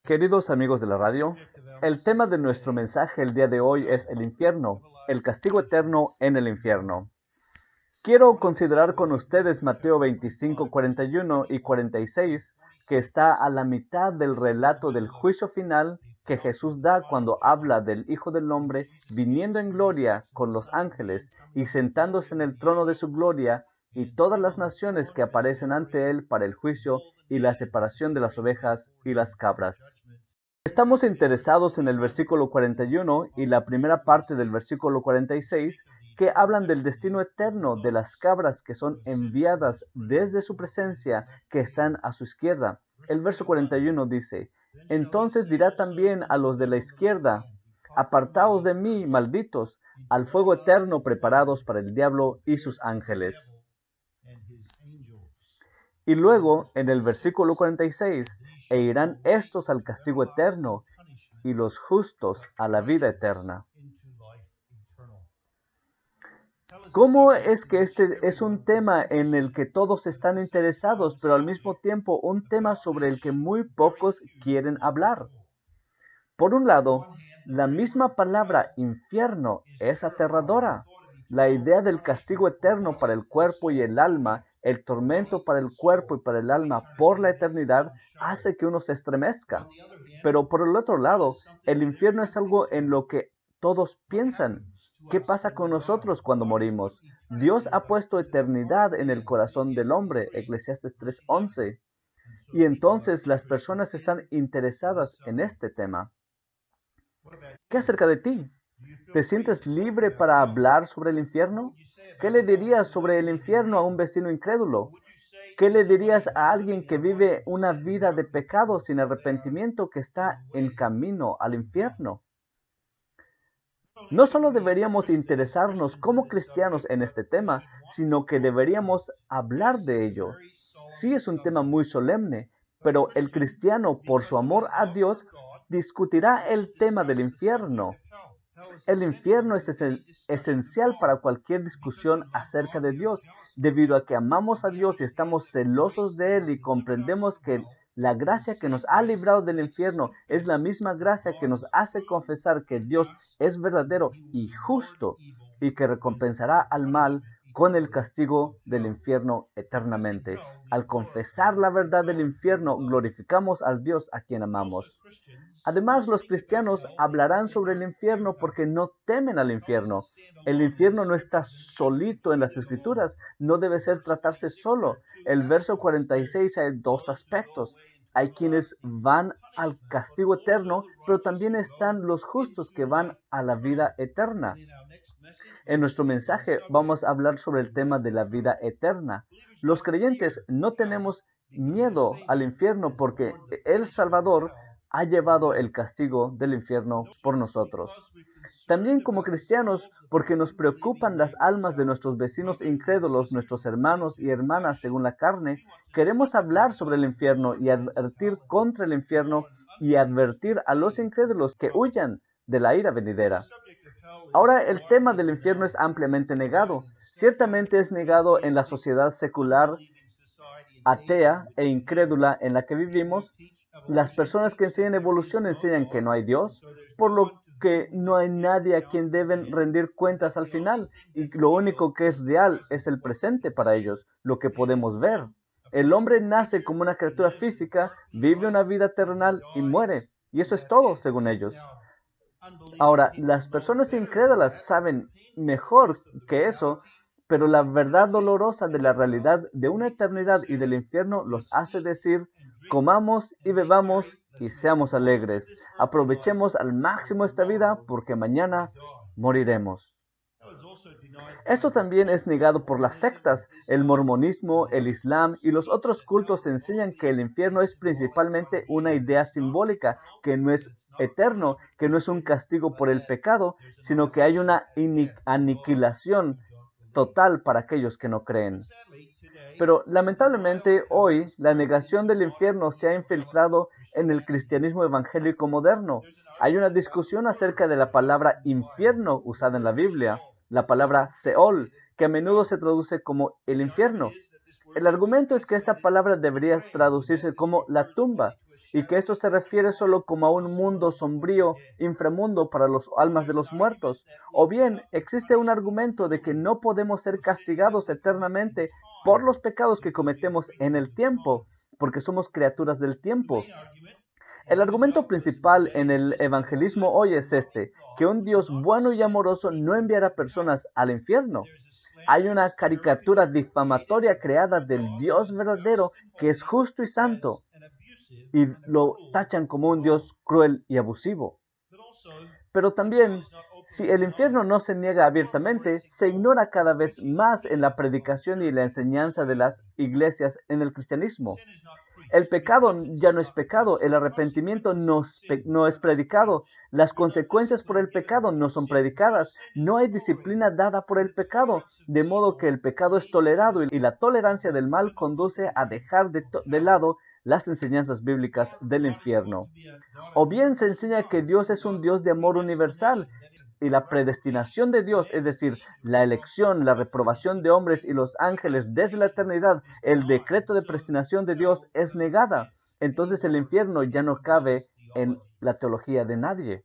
Queridos amigos de la radio, el tema de nuestro mensaje el día de hoy es el infierno, el castigo eterno en el infierno. Quiero considerar con ustedes Mateo 25, 41 y 46, que está a la mitad del relato del juicio final que Jesús da cuando habla del Hijo del Hombre viniendo en gloria con los ángeles y sentándose en el trono de su gloria y todas las naciones que aparecen ante él para el juicio y la separación de las ovejas y las cabras. Estamos interesados en el versículo 41 y la primera parte del versículo 46, que hablan del destino eterno de las cabras que son enviadas desde su presencia, que están a su izquierda. El verso 41 dice: Entonces dirá también a los de la izquierda: Apartaos de mí, malditos, al fuego eterno preparados para el diablo y sus ángeles. Y luego, en el versículo 46, e irán estos al castigo eterno, y los justos a la vida eterna. ¿Cómo es que este es un tema en el que todos están interesados, pero al mismo tiempo un tema sobre el que muy pocos quieren hablar? Por un lado, la misma palabra infierno es aterradora. La idea del castigo eterno para el cuerpo y el alma, el tormento para el cuerpo y para el alma por la eternidad, hace que uno se estremezca. Pero por el otro lado, el infierno es algo en lo que todos piensan. ¿Qué pasa con nosotros cuando morimos? Dios ha puesto eternidad en el corazón del hombre, Eclesiastes 3:11. Y entonces las personas están interesadas en este tema. ¿Qué acerca de ti? ¿Te sientes libre para hablar sobre el infierno? ¿Qué le dirías sobre el infierno a un vecino incrédulo? ¿Qué le dirías a alguien que vive una vida de pecado sin arrepentimiento que está en camino al infierno? No solo deberíamos interesarnos como cristianos en este tema, sino que deberíamos hablar de ello. Sí, es un tema muy solemne, pero el cristiano, por su amor a Dios, discutirá el tema del infierno. El infierno es esencial para cualquier discusión acerca de Dios, debido a que amamos a Dios y estamos celosos de Él y comprendemos que la gracia que nos ha librado del infierno es la misma gracia que nos hace confesar que Dios es verdadero y justo y que recompensará al mal con el castigo del infierno eternamente. Al confesar la verdad del infierno, glorificamos al Dios a quien amamos. Además, los cristianos hablarán sobre el infierno porque no temen al infierno. El infierno no está solito en las escrituras, no debe ser tratarse solo. El verso 46 hay dos aspectos. Hay quienes van al castigo eterno, pero también están los justos que van a la vida eterna. En nuestro mensaje vamos a hablar sobre el tema de la vida eterna. Los creyentes no tenemos miedo al infierno porque el Salvador ha llevado el castigo del infierno por nosotros. También como cristianos, porque nos preocupan las almas de nuestros vecinos incrédulos, nuestros hermanos y hermanas según la carne, queremos hablar sobre el infierno y advertir contra el infierno y advertir a los incrédulos que huyan de la ira venidera. Ahora, el tema del infierno es ampliamente negado. Ciertamente es negado en la sociedad secular, atea e incrédula en la que vivimos. Las personas que enseñan evolución enseñan que no hay Dios, por lo que no hay nadie a quien deben rendir cuentas al final, y lo único que es real es el presente para ellos, lo que podemos ver. El hombre nace como una criatura física, vive una vida terrenal y muere, y eso es todo, según ellos. Ahora, las personas incrédulas saben mejor que eso, pero la verdad dolorosa de la realidad de una eternidad y del infierno los hace decir: comamos y bebamos y seamos alegres. Aprovechemos al máximo esta vida porque mañana moriremos. Esto también es negado por las sectas. El mormonismo, el islam y los otros cultos enseñan que el infierno es principalmente una idea simbólica, que no es eterno, que no es un castigo por el pecado, sino que hay una aniquilación total para aquellos que no creen. Pero lamentablemente hoy la negación del infierno se ha infiltrado en el cristianismo evangélico moderno. Hay una discusión acerca de la palabra infierno usada en la Biblia, la palabra Seol, que a menudo se traduce como el infierno. El argumento es que esta palabra debería traducirse como la tumba, y que esto se refiere solo como a un mundo sombrío, inframundo para las almas de los muertos. O bien, existe un argumento de que no podemos ser castigados eternamente por los pecados que cometemos en el tiempo, porque somos criaturas del tiempo. El argumento principal en el evangelismo hoy es este, que un Dios bueno y amoroso no enviará personas al infierno. Hay una caricatura difamatoria creada del Dios verdadero que es justo y santo, y lo tachan como un Dios cruel y abusivo. Pero también, si el infierno no se niega abiertamente, se ignora cada vez más en la predicación y la enseñanza de las iglesias en el cristianismo. El pecado ya no es pecado, el arrepentimiento no es predicado, las consecuencias por el pecado no son predicadas, no hay disciplina dada por el pecado, de modo que el pecado es tolerado y la tolerancia del mal conduce a dejar de lado las enseñanzas bíblicas del infierno. O bien se enseña que Dios es un Dios de amor universal y la predestinación de Dios, es decir, la elección, la reprobación de hombres y los ángeles desde la eternidad, el decreto de predestinación de Dios es negada. Entonces el infierno ya no cabe en la teología de nadie.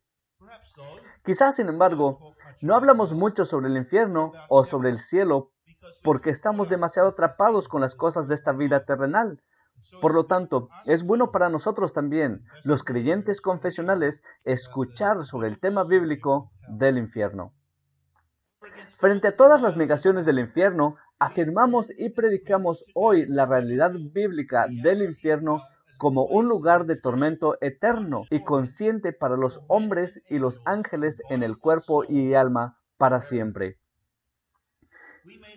Quizás, sin embargo, no hablamos mucho sobre el infierno o sobre el cielo porque estamos demasiado atrapados con las cosas de esta vida terrenal. Por lo tanto, es bueno para nosotros también, los creyentes confesionales, escuchar sobre el tema bíblico del infierno. Frente a todas las negaciones del infierno, afirmamos y predicamos hoy la realidad bíblica del infierno como un lugar de tormento eterno y consciente para los hombres y los ángeles en el cuerpo y alma para siempre.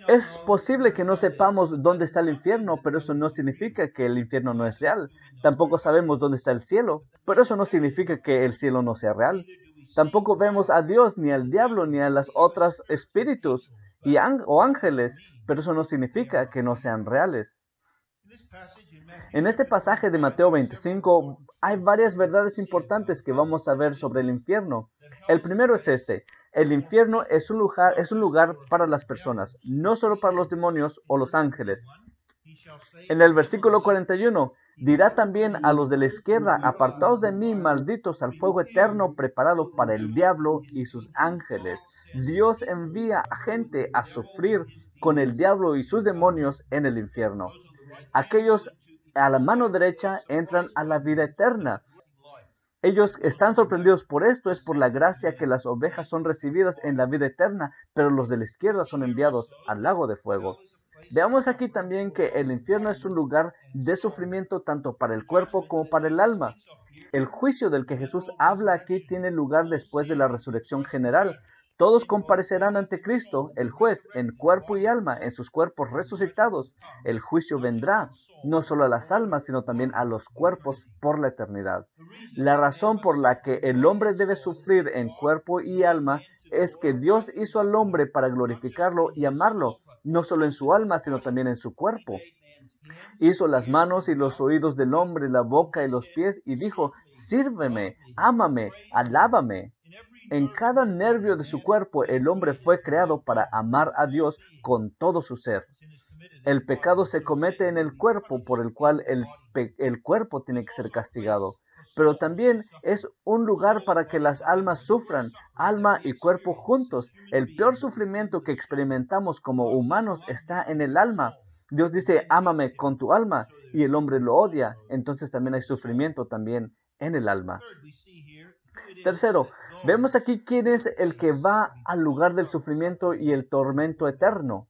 Es posible que no sepamos dónde está el infierno, pero eso no significa que el infierno no es real. Tampoco sabemos dónde está el cielo, pero eso no significa que el cielo no sea real. Tampoco vemos a Dios, ni al diablo, ni a los otros espíritus o ángeles, pero eso no significa que no sean reales. En este pasaje de Mateo 25 hay varias verdades importantes que vamos a ver sobre el infierno. El primero es este. El infierno es un lugar para las personas, no solo para los demonios o los ángeles. En el versículo 41, dirá también a los de la izquierda, apartaos de mí, malditos, al fuego eterno preparado para el diablo y sus ángeles. Dios envía a gente a sufrir con el diablo y sus demonios en el infierno. Aquellos a la mano derecha entran a la vida eterna. Ellos están sorprendidos por esto, es por la gracia que las ovejas son recibidas en la vida eterna, pero los de la izquierda son enviados al lago de fuego. Veamos aquí también que el infierno es un lugar de sufrimiento tanto para el cuerpo como para el alma. El juicio del que Jesús habla aquí tiene lugar después de la resurrección general. Todos comparecerán ante Cristo, el juez, en cuerpo y alma, en sus cuerpos resucitados. El juicio vendrá, no solo a las almas, sino también a los cuerpos por la eternidad. La razón por la que el hombre debe sufrir en cuerpo y alma es que Dios hizo al hombre para glorificarlo y amarlo, no solo en su alma, sino también en su cuerpo. Hizo las manos y los oídos del hombre, la boca y los pies, y dijo, sírveme, ámame, alábame. En cada nervio de su cuerpo el hombre fue creado para amar a Dios con todo su ser. El pecado se comete en el cuerpo, por el cual el cuerpo tiene que ser castigado. Pero también es un lugar para que las almas sufran, alma y cuerpo juntos. El peor sufrimiento que experimentamos como humanos está en el alma. Dios dice, ámame con tu alma, y el hombre lo odia. Entonces también hay sufrimiento también en el alma. Tercero, vemos aquí quién es el que va al lugar del sufrimiento y el tormento eterno.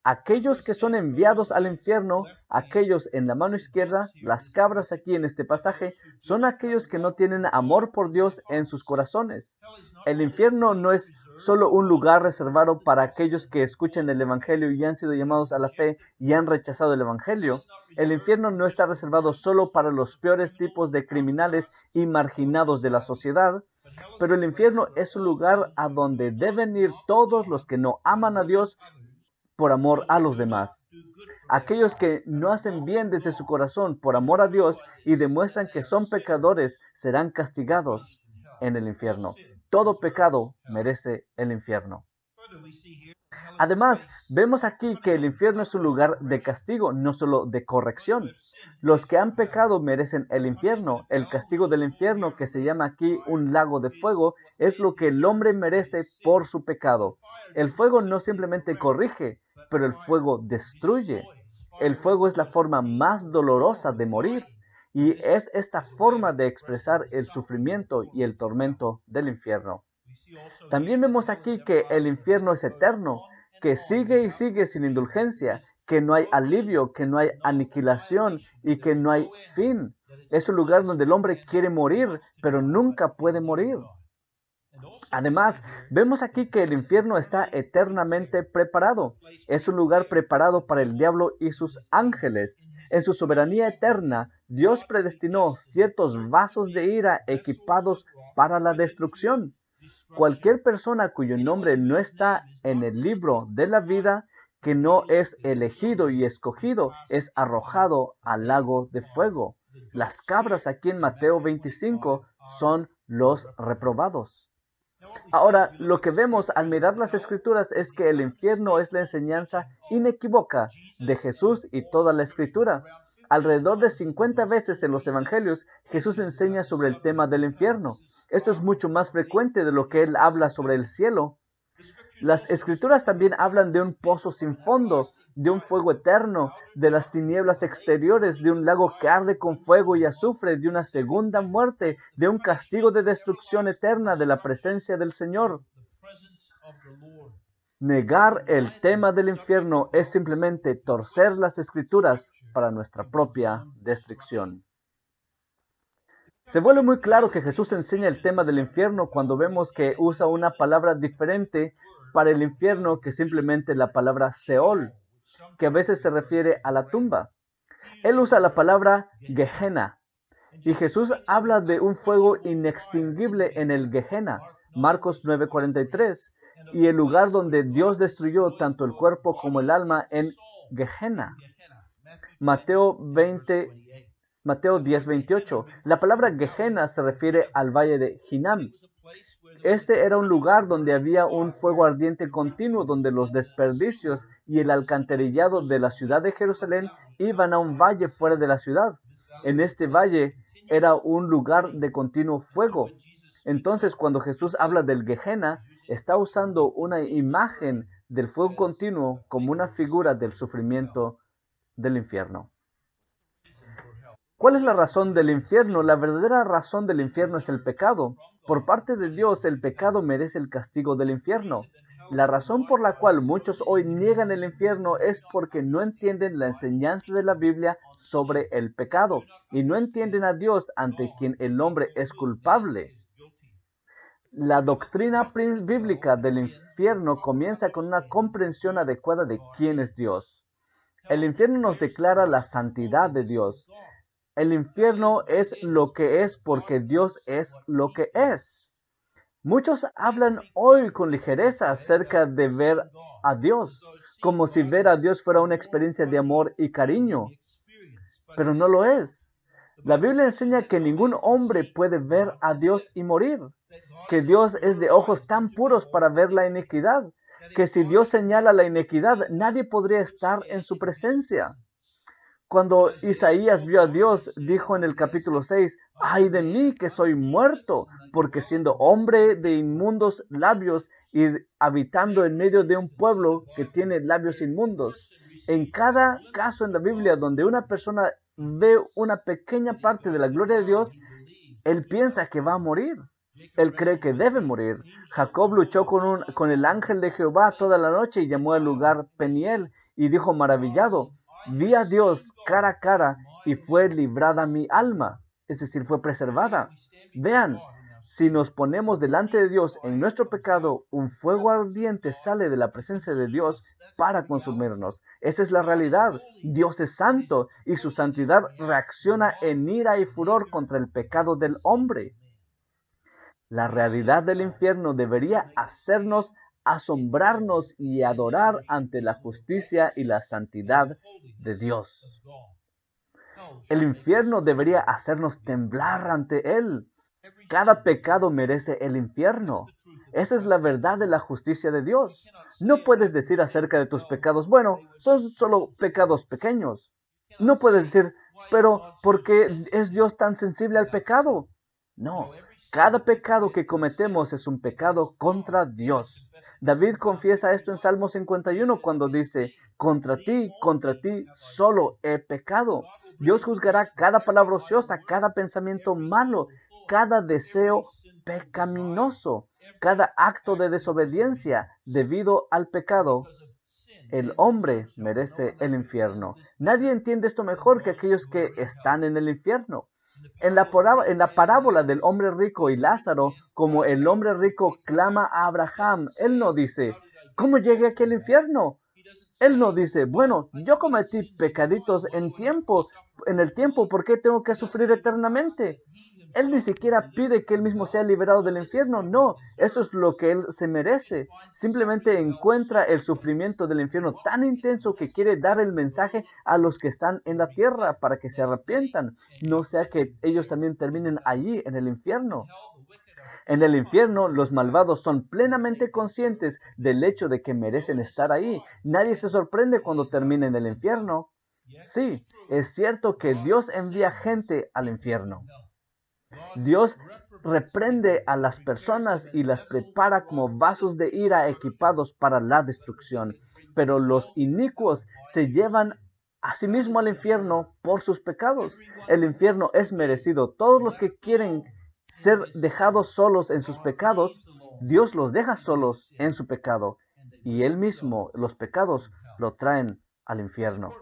Aquellos que son enviados al infierno, aquellos en la mano izquierda, las cabras aquí en este pasaje, son aquellos que no tienen amor por Dios en sus corazones. El infierno no es solo un lugar reservado para aquellos que escuchan el Evangelio y han sido llamados a la fe y han rechazado el Evangelio. El infierno no está reservado solo para los peores tipos de criminales y marginados de la sociedad, pero el infierno es un lugar a donde deben ir todos los que no aman a Dios por amor a los demás. Aquellos que no hacen bien desde su corazón por amor a Dios y demuestran que son pecadores serán castigados en el infierno. Todo pecado merece el infierno. Además, vemos aquí que el infierno es un lugar de castigo, no solo de corrección. Los que han pecado merecen el infierno. El castigo del infierno, que se llama aquí un lago de fuego, es lo que el hombre merece por su pecado. El fuego no simplemente corrige, pero el fuego destruye. El fuego es la forma más dolorosa de morir, y es esta forma de expresar el sufrimiento y el tormento del infierno. También vemos aquí que el infierno es eterno, que sigue y sigue sin indulgencia, que no hay alivio, que no hay aniquilación y que no hay fin. Es un lugar donde el hombre quiere morir, pero nunca puede morir. Además, vemos aquí que el infierno está eternamente preparado. Es un lugar preparado para el diablo y sus ángeles. En su soberanía eterna, Dios predestinó ciertos vasos de ira equipados para la destrucción. Cualquier persona cuyo nombre no está en el libro de la vida, que no es elegido y escogido, es arrojado al lago de fuego. Las cabras aquí en Mateo 25 son los reprobados. Ahora, lo que vemos al mirar las Escrituras es que el infierno es la enseñanza inequívoca de Jesús y toda la Escritura. Alrededor de 50 veces en los Evangelios, Jesús enseña sobre el tema del infierno. Esto es mucho más frecuente de lo que él habla sobre el cielo. Las Escrituras también hablan de un pozo sin fondo, de un fuego eterno, de las tinieblas exteriores, de un lago que arde con fuego y azufre, de una segunda muerte, de un castigo de destrucción eterna de la presencia del Señor. Negar el tema del infierno es simplemente torcer las Escrituras para nuestra propia destrucción. Se vuelve muy claro que Jesús enseña el tema del infierno cuando vemos que usa una palabra diferente para el infierno que simplemente la palabra Seol, que a veces se refiere a la tumba. Él usa la palabra Gehenna, y Jesús habla de un fuego inextinguible en el Gehenna, Marcos 9:43, y el lugar donde Dios destruyó tanto el cuerpo como el alma en Gehenna. Mateo 10:28. La palabra Gehenna se refiere al valle de Hinnom. Este era un lugar donde había un fuego ardiente continuo, donde los desperdicios y el alcantarillado de la ciudad de Jerusalén iban a un valle fuera de la ciudad. En este valle era un lugar de continuo fuego. Entonces, cuando Jesús habla del Gehenna, está usando una imagen del fuego continuo como una figura del sufrimiento del infierno. ¿Cuál es la razón del infierno? La verdadera razón del infierno es el pecado. Por parte de Dios, el pecado merece el castigo del infierno. La razón por la cual muchos hoy niegan el infierno es porque no entienden la enseñanza de la Biblia sobre el pecado y no entienden a Dios ante quien el hombre es culpable. La doctrina bíblica del infierno comienza con una comprensión adecuada de quién es Dios. El infierno nos declara la santidad de Dios. El infierno es lo que es porque Dios es lo que es. Muchos hablan hoy con ligereza acerca de ver a Dios, como si ver a Dios fuera una experiencia de amor y cariño, pero no lo es. La Biblia enseña que ningún hombre puede ver a Dios y morir, que Dios es de ojos tan puros para ver la iniquidad, que si Dios señala la iniquidad, nadie podría estar en su presencia. Cuando Isaías vio a Dios, dijo en el capítulo 6, ¡ay de mí que soy muerto! Porque siendo hombre de inmundos labios y habitando en medio de un pueblo que tiene labios inmundos. En cada caso en la Biblia donde una persona ve una pequeña parte de la gloria de Dios, él piensa que va a morir. Él cree que debe morir. Jacob luchó con el ángel de Jehová toda la noche y llamó al lugar Peniel y dijo maravillado, vi a Dios cara a cara y fue librada mi alma, es decir, fue preservada. Vean, si nos ponemos delante de Dios en nuestro pecado, un fuego ardiente sale de la presencia de Dios para consumirnos. Esa es la realidad. Dios es santo y su santidad reacciona en ira y furor contra el pecado del hombre. La realidad del infierno debería hacernos asombrarnos y adorar ante la justicia y la santidad de Dios. El infierno debería hacernos temblar ante Él. Cada pecado merece el infierno. Esa es la verdad de la justicia de Dios. No puedes decir acerca de tus pecados, bueno, son solo pecados pequeños. No puedes decir, pero ¿por qué es Dios tan sensible al pecado? No, cada pecado que cometemos es un pecado contra Dios. David confiesa esto en Salmo 51 cuando dice, contra ti solo he pecado. Dios juzgará cada palabra ociosa, cada pensamiento malo, cada deseo pecaminoso, cada acto de desobediencia debido al pecado. El hombre merece el infierno. Nadie entiende esto mejor que aquellos que están en el infierno. En la parábola del hombre rico y Lázaro, como el hombre rico clama a Abraham, él no dice, ¿cómo llegué aquí al infierno? Él no dice, bueno, yo cometí pecaditos en el tiempo, ¿por qué tengo que sufrir eternamente? Él ni siquiera pide que él mismo sea liberado del infierno. No, eso es lo que él se merece. Simplemente encuentra el sufrimiento del infierno tan intenso que quiere dar el mensaje a los que están en la tierra para que se arrepientan. No sea que ellos también terminen allí en el infierno. En el infierno, los malvados son plenamente conscientes del hecho de que merecen estar ahí. Nadie se sorprende cuando termina en el infierno. Sí, es cierto que Dios envía gente al infierno. Dios reprende a las personas y las prepara como vasos de ira equipados para la destrucción. Pero los inicuos se llevan a sí mismo al infierno por sus pecados. El infierno es merecido. Todos los que quieren ser dejados solos en sus pecados, Dios los deja solos en su pecado. Y Él mismo, los pecados, lo traen al infierno.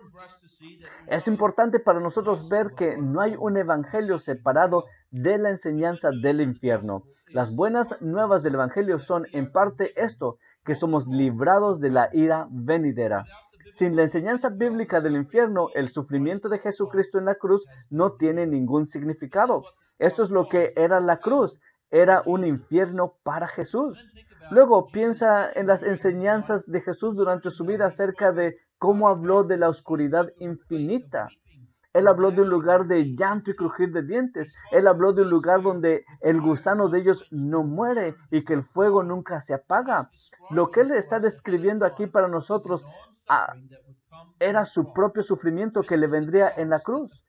Es importante para nosotros ver que no hay un evangelio separado de la enseñanza del infierno. Las buenas nuevas del evangelio son en parte esto, que somos librados de la ira venidera. Sin la enseñanza bíblica del infierno, el sufrimiento de Jesucristo en la cruz no tiene ningún significado. Esto es lo que era la cruz. Era un infierno para Jesús. Luego piensa en las enseñanzas de Jesús durante su vida acerca de cómo habló de la oscuridad infinita. Él habló de un lugar de llanto y crujir de dientes. Él habló de un lugar donde el gusano de ellos no muere y que el fuego nunca se apaga. Lo que Él está describiendo aquí para nosotros era su propio sufrimiento que le vendría en la cruz.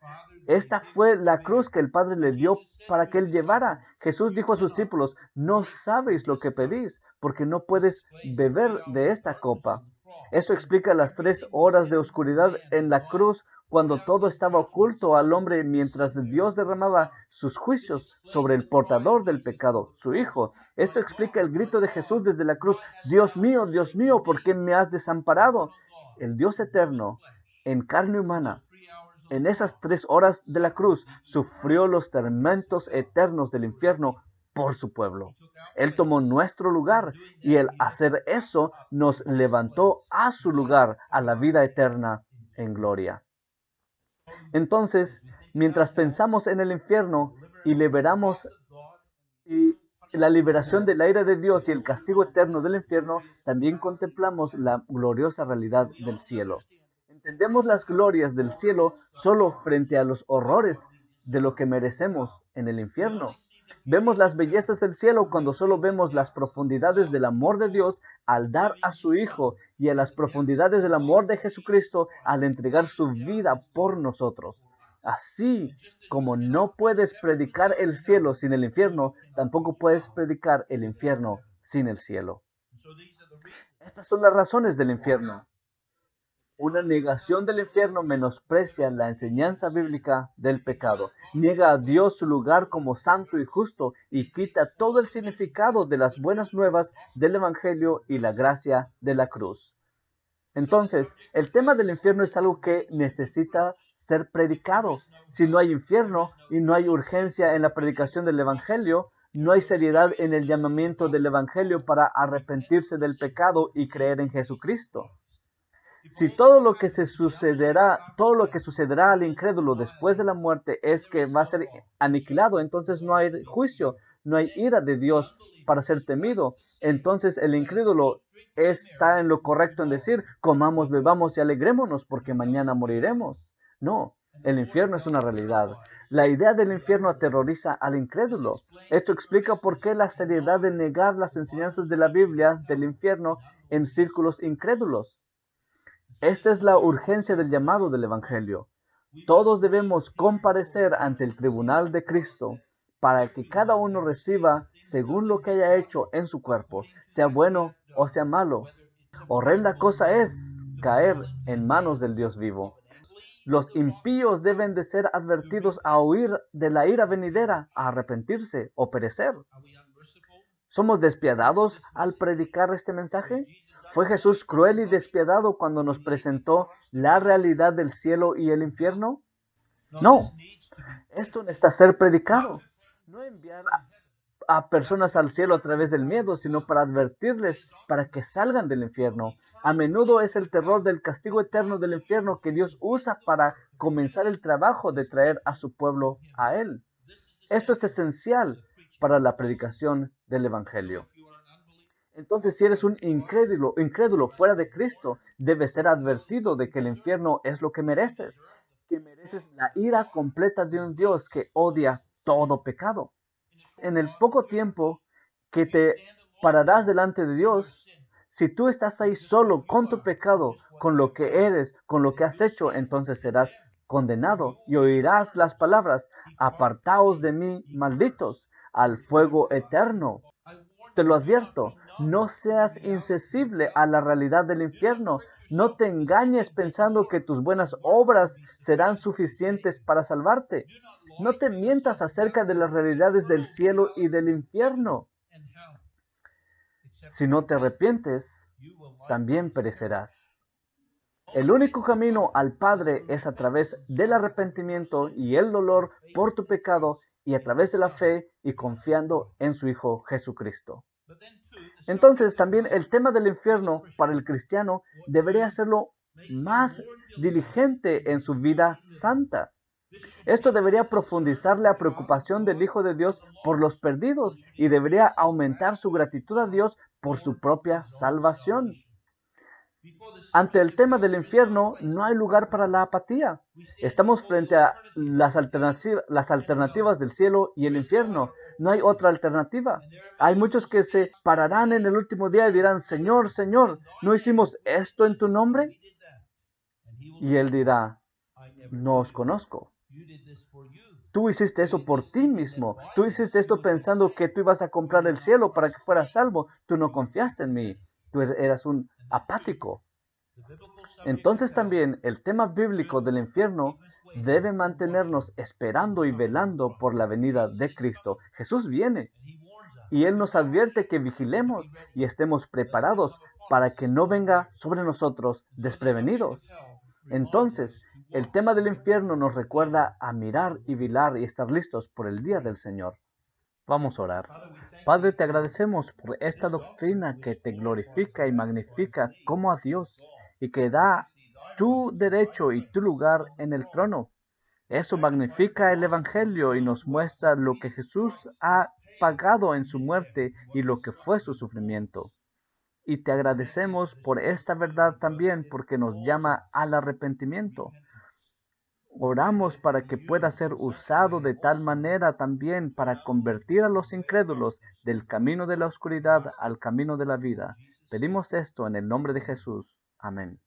Esta fue la cruz que el Padre le dio para que Él llevara. Jesús dijo a sus discípulos, no sabéis lo que pedís, porque no puedes beber de esta copa. Eso explica las 3 horas de oscuridad en la cruz, cuando todo estaba oculto al hombre mientras Dios derramaba sus juicios sobre el portador del pecado, su Hijo. Esto explica el grito de Jesús desde la cruz, Dios mío, ¿por qué me has desamparado? El Dios eterno, en carne humana, en esas 3 horas de la cruz, sufrió los tormentos eternos del infierno por su pueblo. Él tomó nuestro lugar y al hacer eso nos levantó a su lugar, a la vida eterna en gloria. Entonces, mientras pensamos en el infierno y liberamos y la liberación de la ira de Dios y el castigo eterno del infierno, también contemplamos la gloriosa realidad del cielo. Entendemos las glorias del cielo solo frente a los horrores de lo que merecemos en el infierno. Vemos las bellezas del cielo cuando solo vemos las profundidades del amor de Dios al dar a su Hijo y a las profundidades del amor de Jesucristo al entregar su vida por nosotros. Así como no puedes predicar el cielo sin el infierno, tampoco puedes predicar el infierno sin el cielo. Estas son las razones del infierno. Una negación del infierno menosprecia la enseñanza bíblica del pecado. Niega a Dios su lugar como santo y justo y quita todo el significado de las buenas nuevas del Evangelio y la gracia de la cruz. Entonces, el tema del infierno es algo que necesita ser predicado. Si no hay infierno y no hay urgencia en la predicación del Evangelio, no hay seriedad en el llamamiento del Evangelio para arrepentirse del pecado y creer en Jesucristo. Si todo lo que sucederá al incrédulo después de la muerte es que va a ser aniquilado, entonces no hay juicio, no hay ira de Dios para ser temido. Entonces el incrédulo está en lo correcto en decir, comamos, bebamos y alegrémonos porque mañana moriremos. No, el infierno es una realidad. La idea del infierno aterroriza al incrédulo. Esto explica por qué la seriedad de negar las enseñanzas de la Biblia del infierno en círculos incrédulos. Esta es la urgencia del llamado del Evangelio. Todos debemos comparecer ante el tribunal de Cristo para que cada uno reciba según lo que haya hecho en su cuerpo, sea bueno o sea malo. Horrenda cosa es caer en manos del Dios vivo. Los impíos deben de ser advertidos a huir de la ira venidera, a arrepentirse o perecer. ¿Somos despiadados al predicar este mensaje? ¿Fue Jesús cruel y despiadado cuando nos presentó la realidad del cielo y el infierno? No. Esto necesita ser predicado. No enviar a personas al cielo a través del miedo, sino para advertirles para que salgan del infierno. A menudo es el terror del castigo eterno del infierno que Dios usa para comenzar el trabajo de traer a su pueblo a Él. Esto es esencial para la predicación del Evangelio. Entonces, si eres un incrédulo fuera de Cristo, debes ser advertido de que el infierno es lo que mereces la ira completa de un Dios que odia todo pecado. En el poco tiempo que te pararás delante de Dios, si tú estás ahí solo con tu pecado, con lo que eres, con lo que has hecho, entonces serás condenado y oirás las palabras: apartaos de mí, malditos, al fuego eterno. Te lo advierto, no seas insensible a la realidad del infierno. No te engañes pensando que tus buenas obras serán suficientes para salvarte. No te mientas acerca de las realidades del cielo y del infierno. Si no te arrepientes, también perecerás. El único camino al Padre es a través del arrepentimiento y el dolor por tu pecado y a través de la fe y confiando en su Hijo Jesucristo. Entonces, también el tema del infierno para el cristiano debería hacerlo más diligente en su vida santa. Esto debería profundizar la preocupación del Hijo de Dios por los perdidos y debería aumentar su gratitud a Dios por su propia salvación. Ante el tema del infierno no hay lugar para la apatía. Estamos frente a las alternativas del cielo y el infierno. No hay otra alternativa. Hay muchos que se pararán en el último día y dirán: Señor, Señor, ¿no hicimos esto en tu nombre? Y Él dirá: no os conozco. Tú hiciste eso por ti mismo. Tú hiciste esto pensando que tú ibas a comprar el cielo para que fueras salvo. Tú no confiaste en mí. Tú eras un apático. Entonces también el tema bíblico del infierno debe mantenernos esperando y velando por la venida de Cristo. Jesús viene y Él nos advierte que vigilemos y estemos preparados para que no venga sobre nosotros desprevenidos. Entonces, el tema del infierno nos recuerda a mirar y velar y estar listos por el día del Señor. Vamos a orar. Padre, te agradecemos por esta doctrina que te glorifica y magnifica como a Dios y que da tu derecho y tu lugar en el trono. Eso magnifica el Evangelio y nos muestra lo que Jesús ha pagado en su muerte y lo que fue su sufrimiento. Y te agradecemos por esta verdad también porque nos llama al arrepentimiento. Oramos para que pueda ser usado de tal manera también para convertir a los incrédulos del camino de la oscuridad al camino de la vida. Pedimos esto en el nombre de Jesús. Amén.